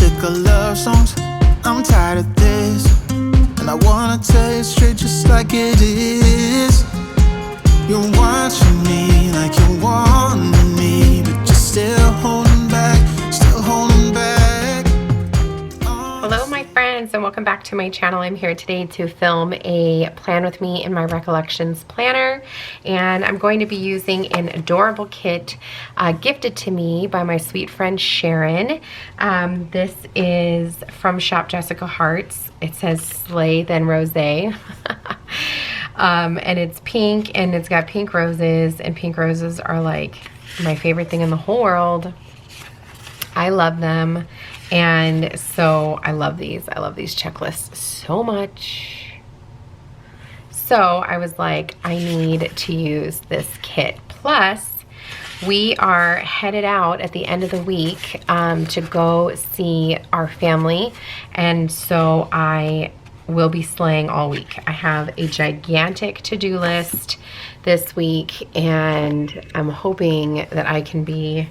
sick of love songs, I'm tired of this, and I wanna tell you straight just like it is. You're watching me like you want me, but you're still holding back, still holding back. Hello my friends, and welcome back to my channel. I'm here today to film a plan with me in my Recollections Planner, and I'm going to be using an adorable kit gifted to me by my sweet friend Sharon. This is from Shop Jessica Hearts. It says Slay Then Rosé. And it's pink, and it's got pink roses, and pink roses are like my favorite thing in the whole world. I love them. And so I love these checklists so much. So I was like, I need to use this kit. Plus, we are headed out at the end of the week to go see our family. And so I will be slaying all week. I have a gigantic to-do list this week, and I'm hoping that I can be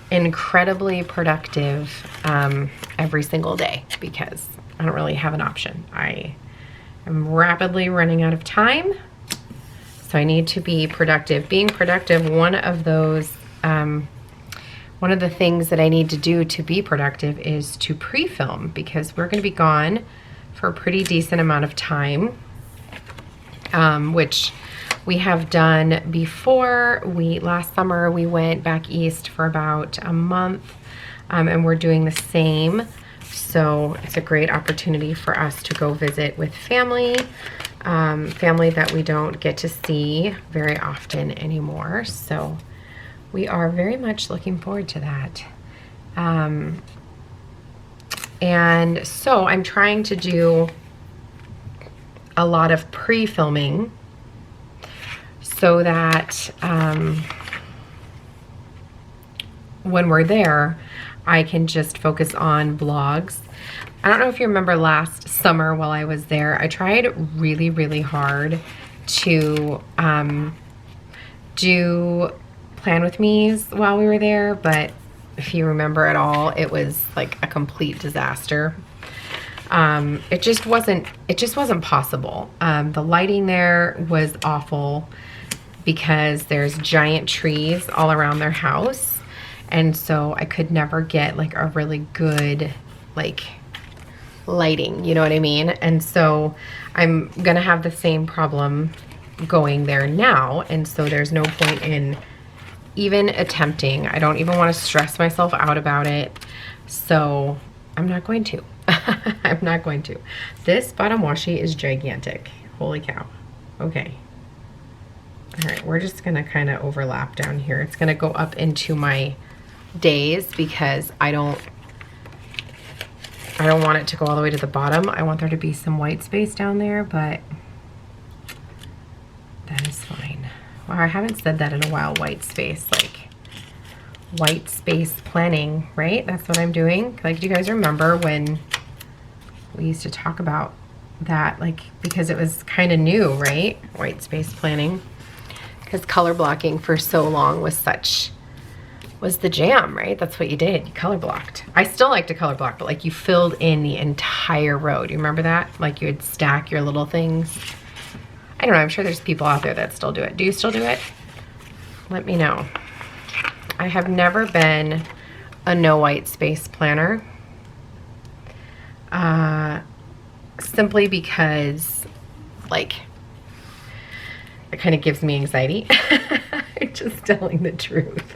incredibly productive every single day, because I don't really have an option. I am rapidly running out of time, so I need to be productive. Being productive, one of the things that I need to do to be productive is to pre-film, because we're going to be gone for a pretty decent amount of time, which we have done before. Last summer we went back east for about a month, and we're doing the same. So it's a great opportunity for us to go visit with family, family that we don't get to see very often anymore. So we are very much looking forward to that. And so I'm trying to do a lot of pre-filming so that when we're there, I can just focus on vlogs. I don't know if you remember last summer while I was there, I tried really, really hard to do plan with me's while we were there, but if you remember at all, it was like a complete disaster. It just wasn't possible. The lighting there was awful because there's giant trees all around their house, and so I could never get like a really good like lighting, you know what I mean? And so I'm gonna have the same problem going there now, and so there's no point in even attempting. I don't even want to stress myself out about it, so I'm not going to. I'm not going to. This bottom washi is gigantic. Holy cow. Okay. All right, we're just gonna kind of overlap down here. It's gonna go up into my days because I don't want it to go all the way to the bottom. I want there to be some white space down there, but that is fine. Wow, I haven't said that in a while. White space, like white space planning, right? That's what I'm doing. Like, do you guys remember when we used to talk about that? Like, because it was kind of new, right? White space planning. Because color blocking for so long was the jam, right? That's what you did. You color blocked. I still like to color block, but like you filled in the entire row. Do you remember that? Like you would stack your little things. I don't know. I'm sure there's people out there that still do it. Do you still do it? Let me know. I have never been a no white space planner. Simply because like it kind of gives me anxiety. Just telling the truth.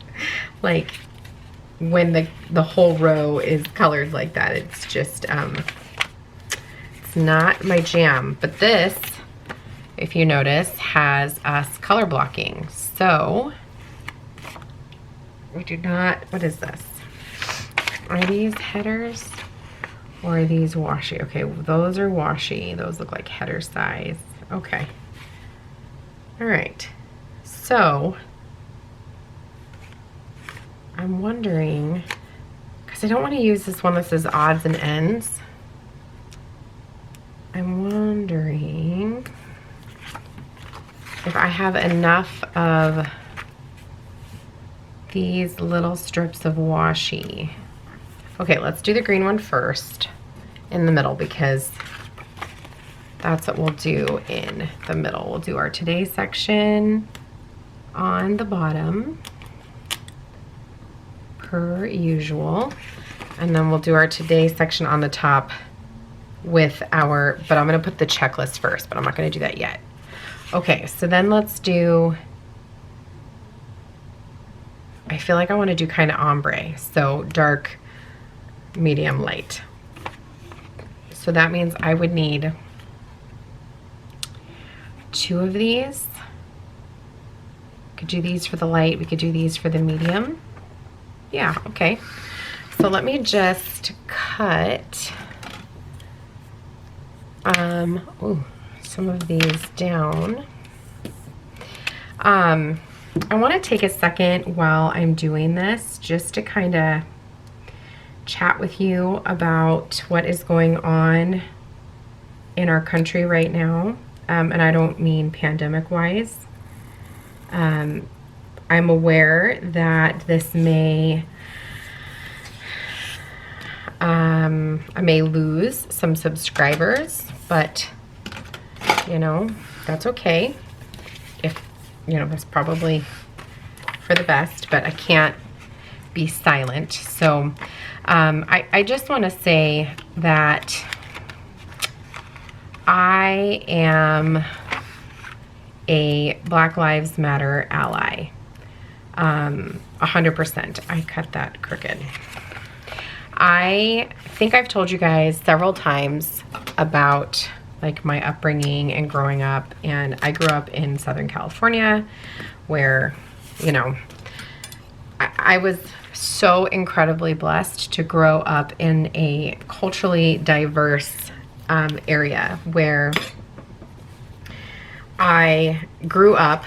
Like when the whole row is colored like that, it's just it's not my jam. But this, if you notice, has us color blocking. So we do not, what is this? Are these headers or are these washi? Okay, those are washi. Those look like header size. Okay. All right. So I'm wondering, because I don't want to use this one that says odds and ends. I'm wondering if I have enough of these little strips of washi Okay, let's do the green one first in the middle because that's what we'll do in the middle. We'll do our today section on the bottom per usual. And then we'll do our today section on the top with our, but I'm gonna put the checklist first, but I'm not gonna do that yet. Okay, so then let's do, I feel like I wanna do kind of ombre. So dark, medium, light. So that means I would need 2 of these. Could do these for the light, we could do these for the medium. Yeah, okay. So let me just cut some of these down. I want to take a second while I'm doing this just to kind of chat with you about what is going on in our country right now. And I don't mean pandemic wise. I'm aware that this may, I may lose some subscribers, but you know, that's okay. If, you know, that's probably for the best, but I can't be silent. So I just want to say that I am a Black Lives Matter ally. 100%. I cut that crooked. I think I've told you guys several times about like my upbringing and growing up, and I grew up in Southern California where, you know, I was so incredibly blessed to grow up in a culturally diverse area where I grew up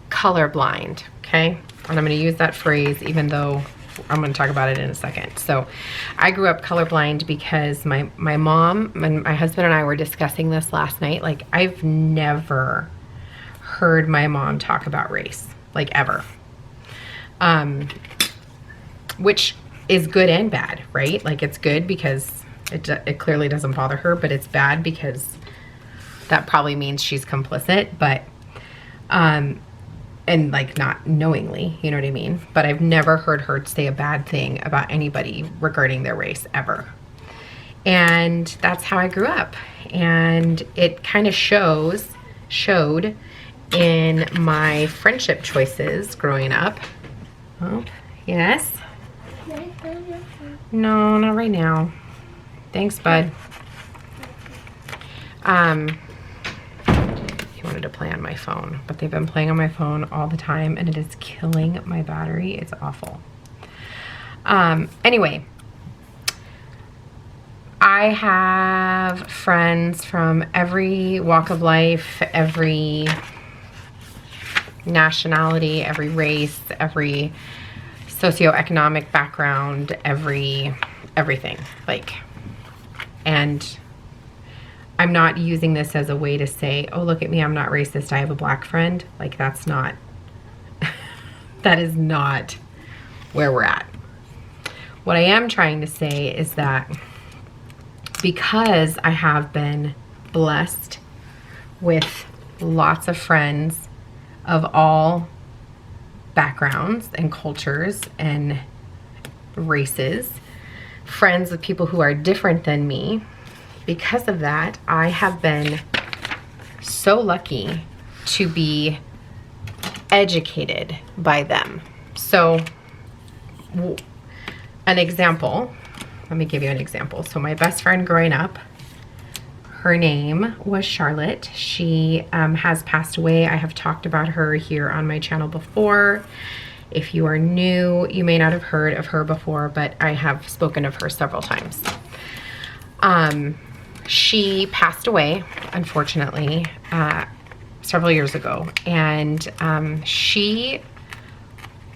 colorblind, okay? And I'm gonna use that phrase even though I'm gonna talk about it in a second. So I grew up colorblind because my mom and my husband and I were discussing this last night. Like, I've never heard my mom talk about race, like ever. Which is good and bad, right? Like, it's good because it clearly doesn't bother her, but it's bad because that probably means she's complicit, but and like not knowingly, you know what I mean? But I've never heard her say a bad thing about anybody regarding their race ever. And that's how I grew up. And it kind of showed in my friendship choices growing up. Oh, yes? No, not right now. Thanks, bud. He wanted to play on my phone, but they've been playing on my phone all the time and it is killing my battery. It's awful. Anyway, I have friends from every walk of life, every nationality, every race, every socioeconomic background, everything. Like, and I'm not using this as a way to say, oh, look at me, I'm not racist, I have a black friend. Like, that's not, that is not where we're at. What I am trying to say is that because I have been blessed with lots of friends of all backgrounds and cultures and races, friends with people who are different than me, because of that, I have been so lucky to be educated by them. So, an example, let me give you an example. So my best friend growing up, her name was Charlotte. She has passed away. I have talked about her here on my channel before. If you are new, you may not have heard of her before, but I have spoken of her several times. She passed away, unfortunately, several years ago, and she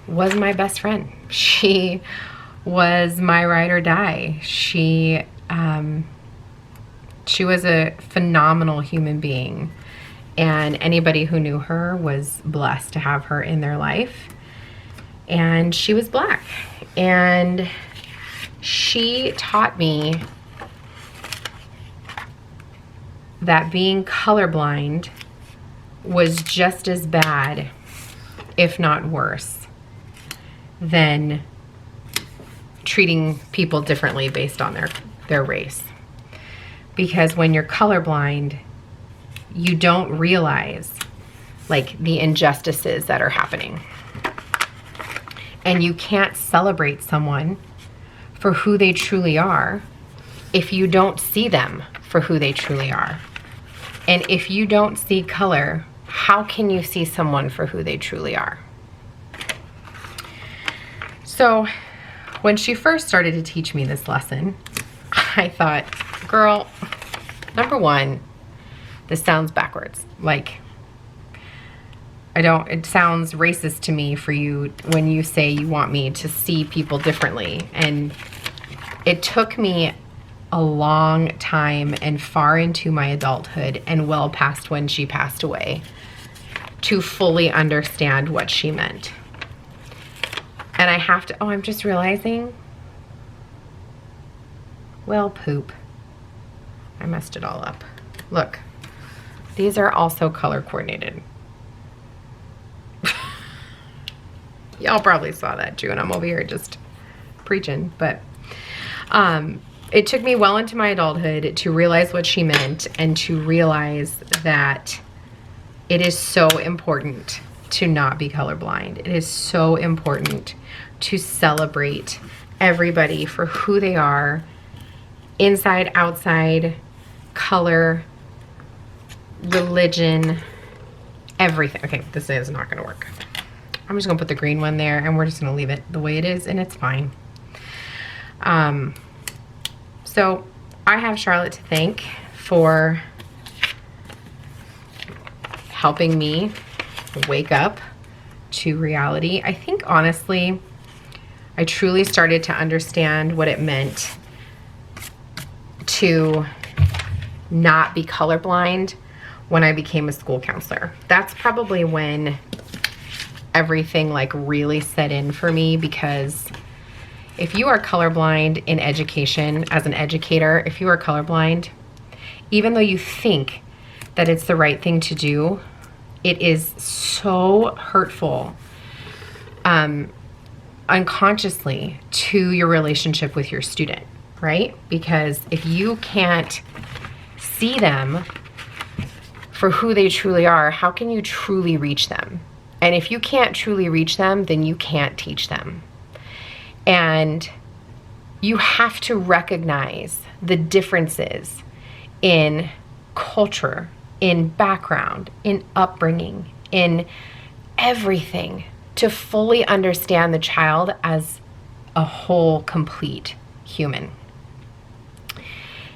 was my best friend. She was my ride or die. She was a phenomenal human being, and anybody who knew her was blessed to have her in their life. And she was black, and She taught me that being colorblind was just as bad, if not worse, than treating people differently based on their race. Because when you're colorblind, you don't realize like the injustices that are happening. And you can't celebrate someone for who they truly are if you don't see them for who they truly are. And if you don't see color, how can you see someone for who they truly are? So when she first started to teach me this lesson, I thought, girl, number one, this sounds backwards. Like, it sounds racist to me for you when you say you want me to see people differently. And it took me a long time and far into my adulthood and well past when she passed away to fully understand what she meant. And I have to, oh, I'm just realizing, well, poop. I messed it all up. Look, these are also color coordinated. Y'all probably saw that too, and I'm over here just preaching, but it took me well into my adulthood to realize what she meant and to realize that it is so important to not be colorblind. It is so important to celebrate everybody for who they are, inside, outside, color, religion, everything. Okay, this is not gonna work. I'm just gonna put the green one there and we're just gonna leave it the way it is and it's fine. So I have Charlotte to thank for helping me wake up to reality. I think honestly, I truly started to understand what it meant to not be colorblind when I became a school counselor. That's probably when everything like really set in for me, because if you are colorblind in education, as an educator, if you are colorblind, even though you think that it's the right thing to do, it is so hurtful unconsciously to your relationship with your student, right? Because if you can't see them for who they truly are, how can you truly reach them? And if you can't truly reach them, then you can't teach them. And you have to recognize the differences in culture, in background, in upbringing, in everything to fully understand the child as a whole, complete human.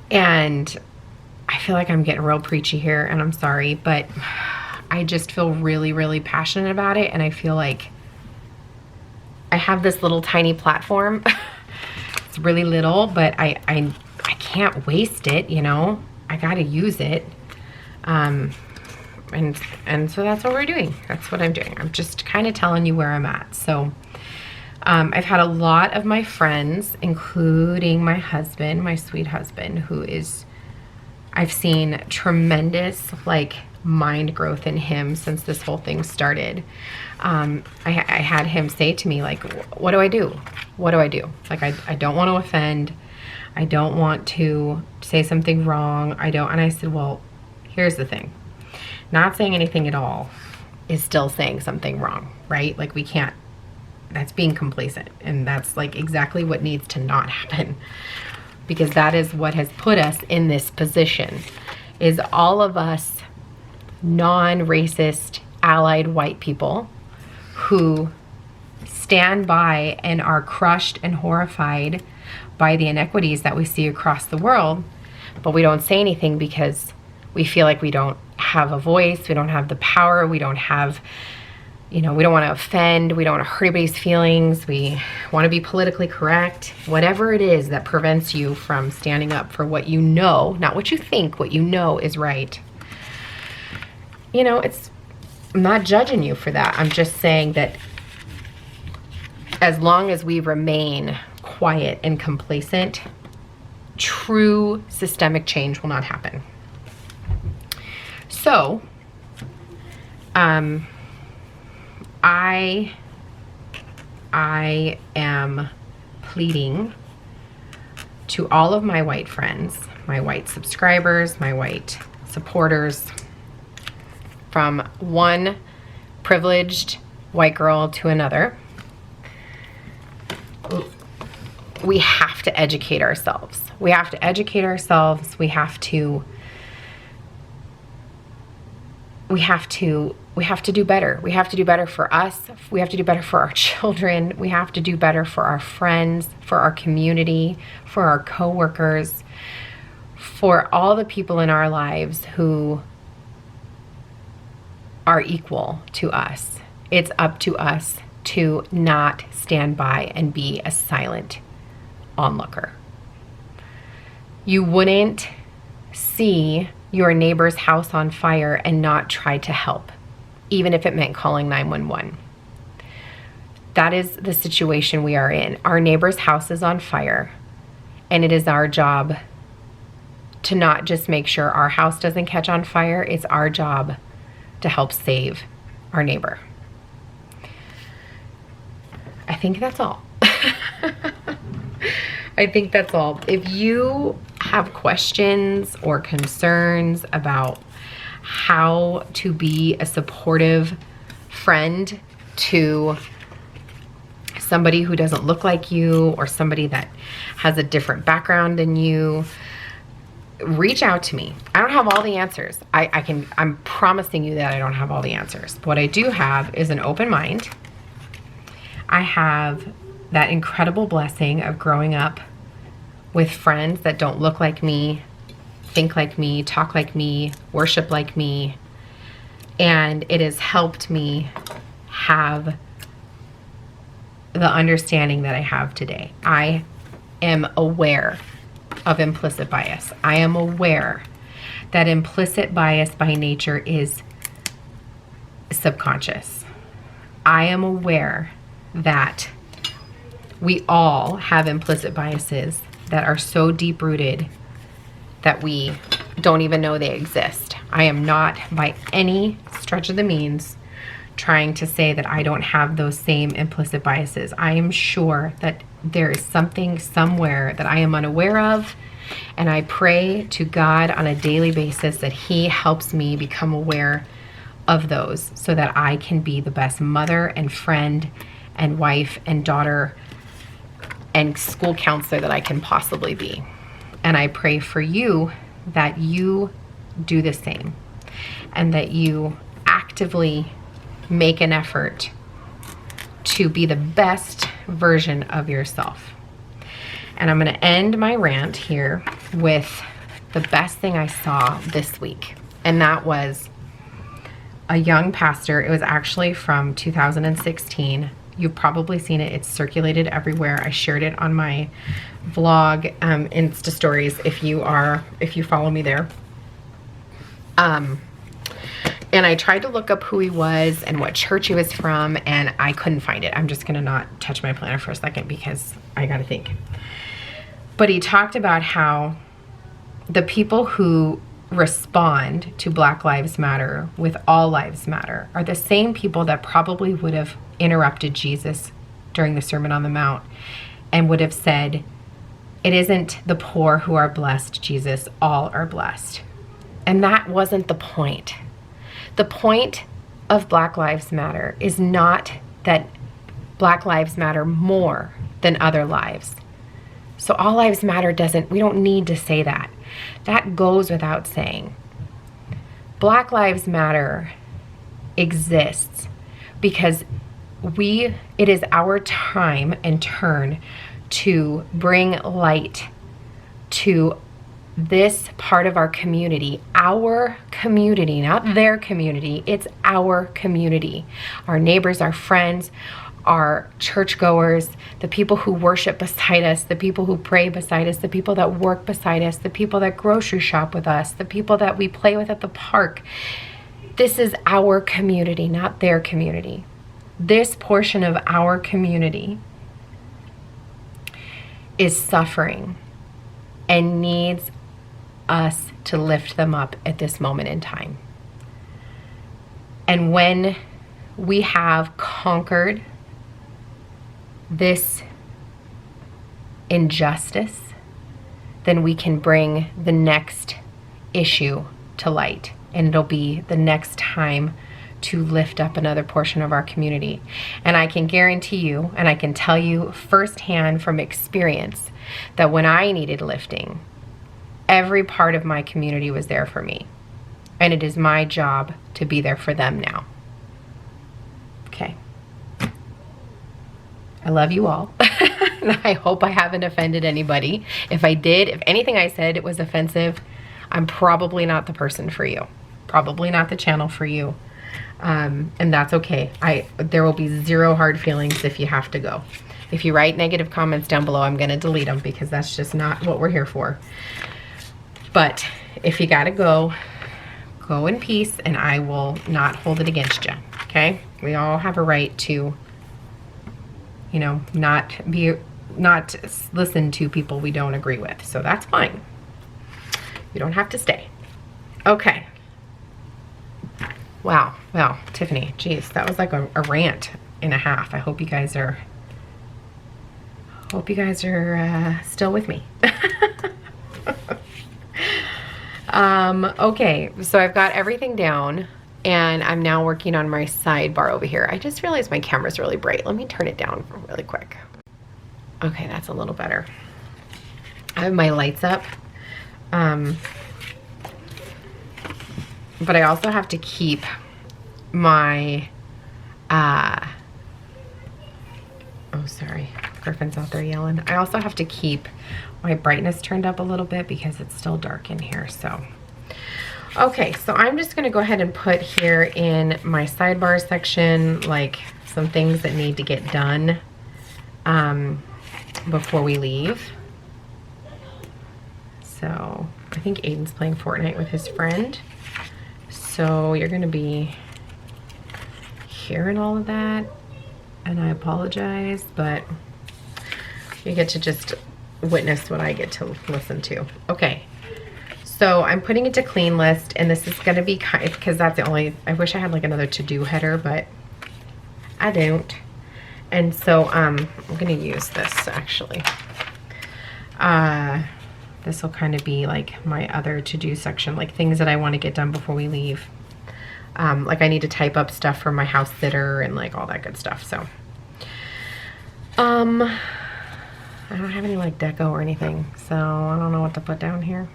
And I feel like I'm getting real preachy here, and I'm sorry, but I just feel really, really passionate about it. And I feel like I have this little tiny platform. It's really little, but I can't waste it, you know? I gotta use it. And so that's what we're doing. That's what I'm doing. I'm just kind of telling you where I'm at. So I've had a lot of my friends, including my husband, my sweet husband, who is, I've seen tremendous like mind growth in him since this whole thing started. I had him say to me, like, what do I do? What do I do? Like, I don't want to offend. I don't want to say something wrong. And I said, well, here's the thing. Not saying anything at all is still saying something wrong, right? Like, we can't, that's being complacent. And that's like exactly what needs to not happen, because that is what has put us in this position, is all of us non-racist allied white people who stand by and are crushed and horrified by the inequities that we see across the world, but we don't say anything because we feel like we don't have a voice, we don't have the power, we don't have, you know, we don't want to offend, we don't want to hurt anybody's feelings, we want to be politically correct. Whatever it is that prevents you from standing up for what you know, not what you think, what you know is right. You know, I'm not judging you for that. I'm just saying that as long as we remain quiet and complacent, true systemic change will not happen. So, I am pleading to all of my white friends, my white subscribers, my white supporters, from one privileged white girl to another. We have to educate ourselves. We have to educate ourselves. We have to do better. We have to do better for us. We have to do better for our children. We have to do better for our friends, for our community, for our coworkers, for all the people in our lives who are equal to us. It's up to us to not stand by and be a silent onlooker. You wouldn't see your neighbor's house on fire and not try to help, even if it meant calling 911. That is the situation we are in. Our neighbor's house is on fire, and it is our job to not just make sure our house doesn't catch on fire, it's our job to help save our neighbor. I think that's all. I think that's all. If you have questions or concerns about how to be a supportive friend to somebody who doesn't look like you or somebody that has a different background than you, reach out to me. I don't have all the answers. I'm promising you that I don't have all the answers. What I do have is an open mind. I have that incredible blessing of growing up with friends that don't look like me, think like me, talk like me, worship like me. And it has helped me have the understanding that I have today. I am aware of implicit bias. I am aware that implicit bias by nature is subconscious. I am aware that we all have implicit biases that are so deep-rooted that we don't even know they exist. I am not by any stretch of the means trying to say that I don't have those same implicit biases. I am sure that there is something somewhere that I am unaware of, and I pray to God on a daily basis that He helps me become aware of those so that I can be the best mother and friend and wife and daughter and school counselor that I can possibly be. And I pray for you that you do the same and that you actively make an effort to be the best version of yourself. And I'm going to end my rant here with the best thing I saw this week. And that was a young pastor. It was actually from 2016. You've probably seen it. It's circulated everywhere. I shared it on my vlog, Insta stories if you follow me there. And I tried to look up who he was and what church he was from, and I couldn't find it. I'm just gonna not touch my planner for a second because I gotta think. But he talked about how the people who respond to Black Lives Matter with All Lives Matter are the same people that probably would have interrupted Jesus during the Sermon on the Mount and would have said, "It isn't the poor who are blessed, Jesus, all are blessed." And that wasn't the point. The point of Black Lives Matter is not that Black lives matter more than other lives. So all lives matter we don't need to say that. That goes without saying. Black Lives Matter exists because it is our time and turn to bring light to this part of our community, not their community, it's our community. Our neighbors, our friends, our churchgoers, the people who worship beside us, the people who pray beside us, the people that work beside us, the people that grocery shop with us, the people that we play with at the park. This is our community, not their community. This portion of our community is suffering and needs us to lift them up at this moment in time. And when we have conquered this injustice, then we can bring the next issue to light, and it'll be the next time to lift up another portion of our community. And I can guarantee you, and I can tell you firsthand from experience, that when I needed lifting, every part of my community was there for me. And it is my job to be there for them now. Okay. I love you all. And I hope I haven't offended anybody. If I did, if anything I said was offensive, I'm probably not the person for you. Probably not the channel for you. And that's okay. There will be zero hard feelings if you have to go. If you write negative comments down below, I'm going to delete them because that's just not what we're here for. But if you got to go, go in peace, and I will not hold it against you. Okay? We all have a right to, you know, not listen to people we don't agree with. So that's fine. You don't have to stay. Okay. Wow. Well, Tiffany, geez, that was like a rant and a half. I hope you guys are still with me. Okay, so I've got everything down, and I'm now working on my sidebar over here. I just realized my camera's really bright. Let me turn it down really quick. Okay, that's a little better. I have my lights up. But I also have to keep my, oh, sorry, Griffin's out there yelling. I also have to keep my brightness turned up a little bit because it's still dark in here, so. Okay, so I'm just gonna go ahead and put here in my sidebar section, like some things that need to get done before we leave. So I think Aiden's playing Fortnite with his friend. So you're gonna be hearing all of that, and I apologize, but you get to just witness what I get to listen to. Okay, so I'm putting it to clean list, and this is gonna be kind of, because that's the only, I wish I had like another to-do header, but I don't. And so I'm gonna use this actually. This will kind of be like my other to-do section, like things that I want to get done before we leave. Like I need to type up stuff for my house sitter and like all that good stuff. So, I don't have any like deco or anything, so I don't know what to put down here.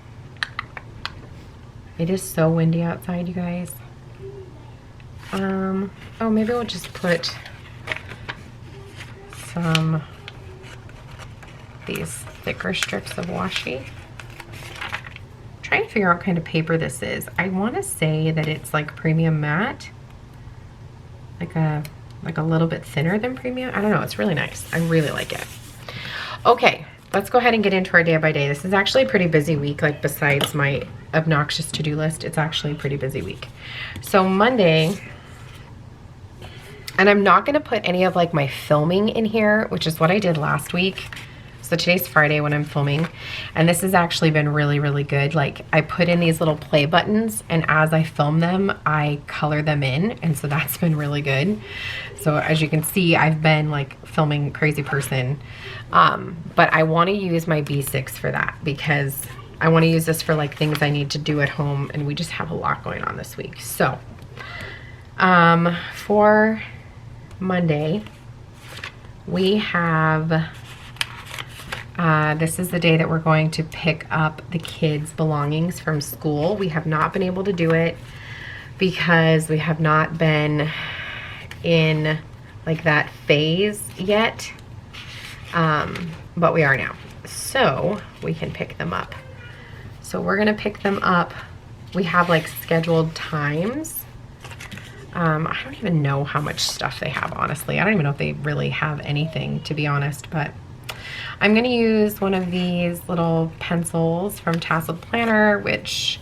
It is so windy outside, you guys. Oh, maybe we'll just put some these thicker strips of washi. Trying to figure out what kind of paper this is. I want to say that it's like premium matte, like a little bit thinner than premium. I don't know. It's really nice. I really like it. Okay, let's go ahead and get into our day by day. This is actually a pretty busy week. Like besides my obnoxious to-do list, it's actually a pretty busy week. So Monday, and I'm not going to put any of like my filming in here, which is what I did last week. So today's Friday when I'm filming, and this has actually been really, really good. Like I put in these little play buttons, and as I film them, I color them in, and so that's been really good. So as you can see, I've been like filming crazy person, but I want to use my B6 for that because I want to use this for like things I need to do at home, and we just have a lot going on this week. So for Monday, we have this is the day that we're going to pick up the kids' belongings from school. We have not been able to do it because we have not been in like that phase yet, but we are now. So we can pick them up. So we're gonna pick them up. We have like scheduled times. I don't even know how much stuff they have, honestly. I don't even know if they really have anything, to be honest, but I'm going to use one of these little pencils from Tasseled Planner, which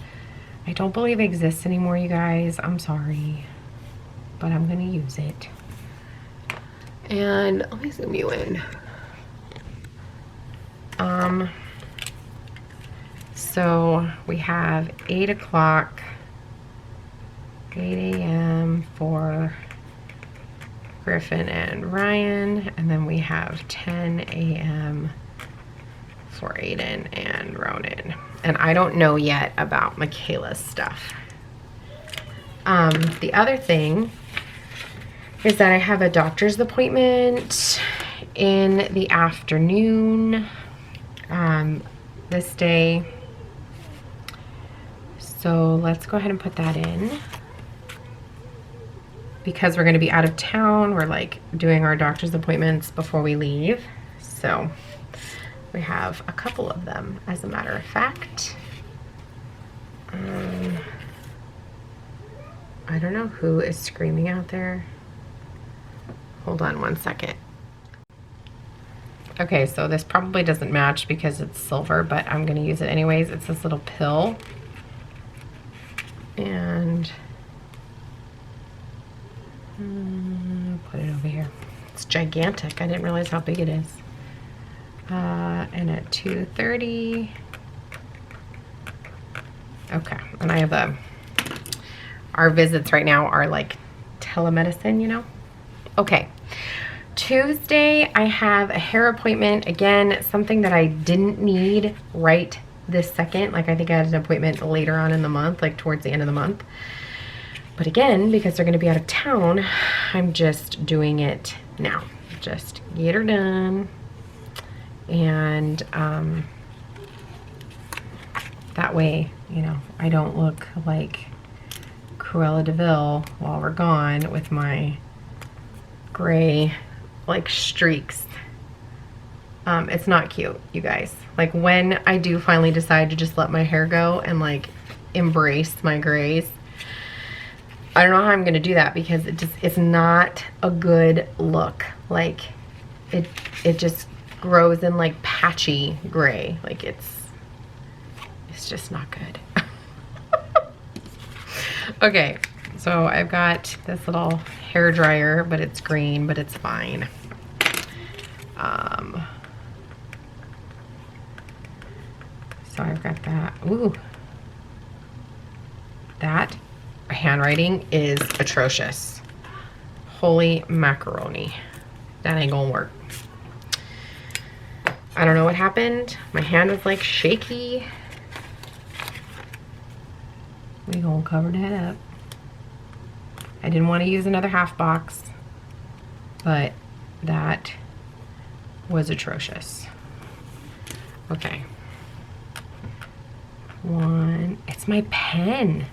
I don't believe exists anymore, you guys. I'm sorry, but I'm going to use it. And let me zoom you in. So we have 8 o'clock, 8 a.m. for Griffin and Ryan, and then we have 10 a.m. for Aiden and Ronan. And I don't know yet about Michaela's stuff. The other thing is that I have a doctor's appointment in the afternoon this day. So let's go ahead and put that in. Because we're going to be out of town, we're like doing our doctor's appointments before we leave. So we have a couple of them, as a matter of fact. I don't know who is screaming out there. Hold on one second. Okay, so this probably doesn't match because it's silver, but I'm going to use it anyways. It's this little pill. And put it over here. It's gigantic. I didn't realize how big it is. And at 2:30. Okay, and I have our visits right now are like telemedicine, you know? Okay, Tuesday I have a hair appointment. Again, something that I didn't need right this second. Like I think I had an appointment later on in the month, like towards the end of the month. But again, because they're gonna be out of town, I'm just doing it now. Just get her done. And that way, you know, I don't look like Cruella de Vil while we're gone with my gray like streaks. It's not cute, you guys. Like when I do finally decide to just let my hair go and like embrace my grays, I don't know how I'm gonna do that because it's not a good look. Like it just grows in like patchy gray. Like it's just not good. Okay, so I've got this little hair dryer, but it's green, but it's fine. So I've got that. Ooh, that handwriting is atrocious. Holy macaroni. That ain't gonna work. I don't know what happened. My hand was like shaky. We gonna cover that up. I didn't want to use another half box, but that was atrocious. Okay. It's my pen.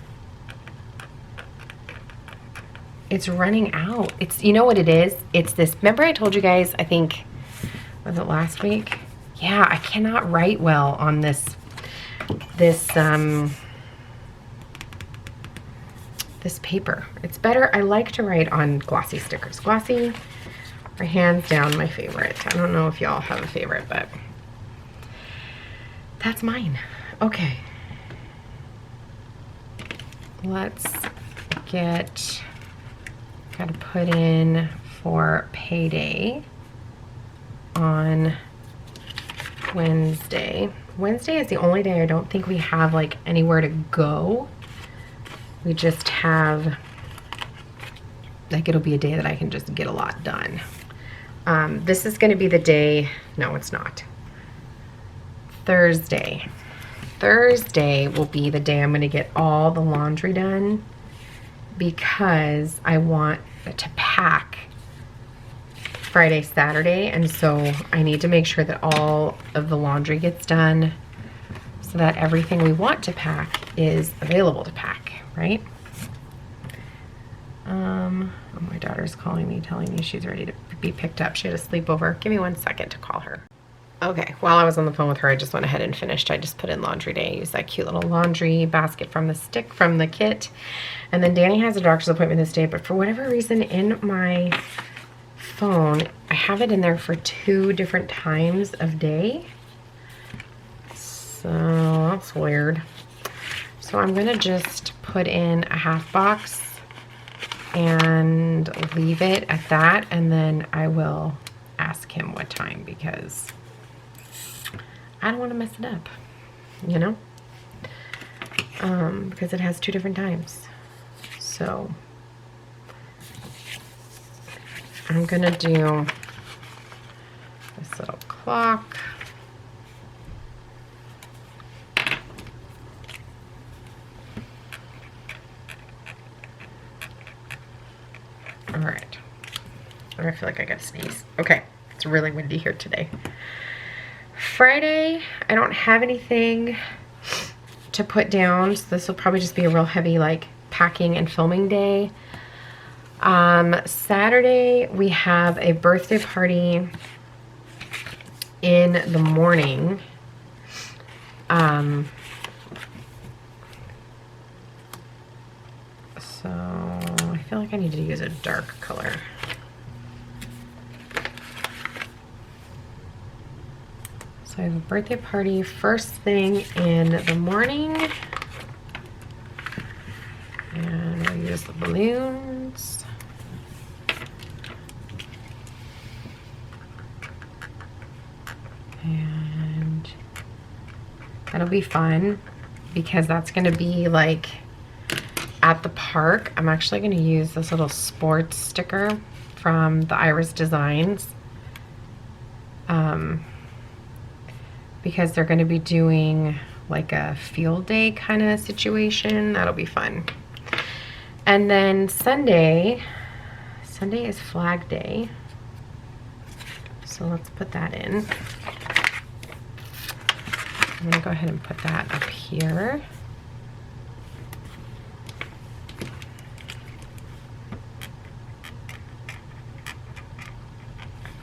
It's running out. It's, you know what it is? It's this, remember I told you guys, I think, was it last week? Yeah, I cannot write well on this paper. It's better, I like to write on glossy stickers. Glossy are hands down my favorite. I don't know if y'all have a favorite, but that's mine. Okay. Let's gotta put in for payday on Wednesday. Wednesday is the only day I don't think we have like anywhere to go. We just have, like, it'll be a day that I can just get a lot done. This is gonna be the day, no it's not. Thursday. Thursday will be the day I'm gonna get all the laundry done because I want to pack Friday, Saturday, and so I need to make sure that all of the laundry gets done so that everything we want to pack is available to pack, right? Oh, my daughter's calling me, telling me she's ready to be picked up. She had a sleepover. Give me 1 second to call her. Okay, while I was on the phone with her, I just went ahead and finished. I just put in laundry day. I used that cute little laundry basket from the kit. And then Danny has a doctor's appointment this day, but for whatever reason in my phone, I have it in there for 2 different times of day. So that's weird. So I'm gonna just put in a half box and leave it at that, and then I will ask him what time because I don't want to mess it up, you know, because it has 2 different times. So I'm gonna do this little clock. All right. I feel like I gotta sneeze. Okay, it's really windy here today. Friday, I don't have anything to put down, so this will probably just be a real heavy like packing and filming day. Saturday, we have a birthday party in the morning. So I feel like I need to use a dark color. So I have a birthday party first thing in the morning. And I'll use the balloons. And that'll be fun because that's going to be like at the park. I'm actually going to use this little sports sticker from the Iris Designs. Because they're going to be doing like a field day kind of situation. That'll be fun. And then Sunday is Flag Day. So let's put that in. I'm going to go ahead and put that up here.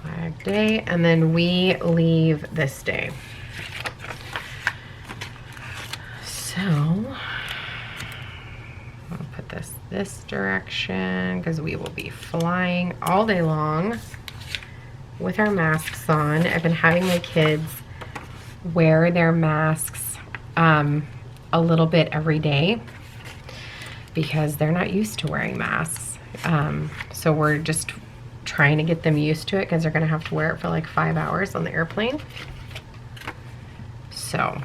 Flag Day, and then we leave this day. So I'll put this direction because we will be flying all day long with our masks on. I've been having my kids wear their masks a little bit every day because they're not used to wearing masks. So we're just trying to get them used to it because they're going to have to wear it for like 5 hours on the airplane. So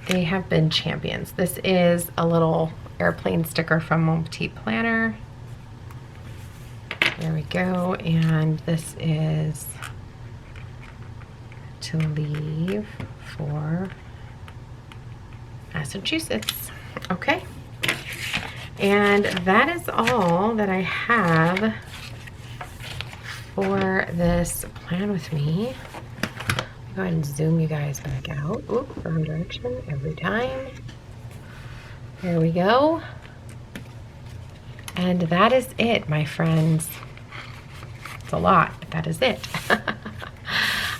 they have been champions. This is a little airplane sticker from Mon Petit Planner. There we go. And this is to leave for Massachusetts. Okay. And that is all that I have for this plan with me. Go ahead and zoom you guys back out. Oop, wrong direction every time. There we go. And that is it, my friends. It's a lot, but that is it.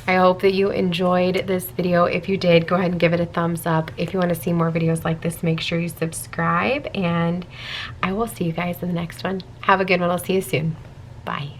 I hope that you enjoyed this video. If you did, go ahead and give it a thumbs up. If you want to see more videos like this, make sure you subscribe, and I will see you guys in the next one. Have a good one. I'll see you soon. Bye.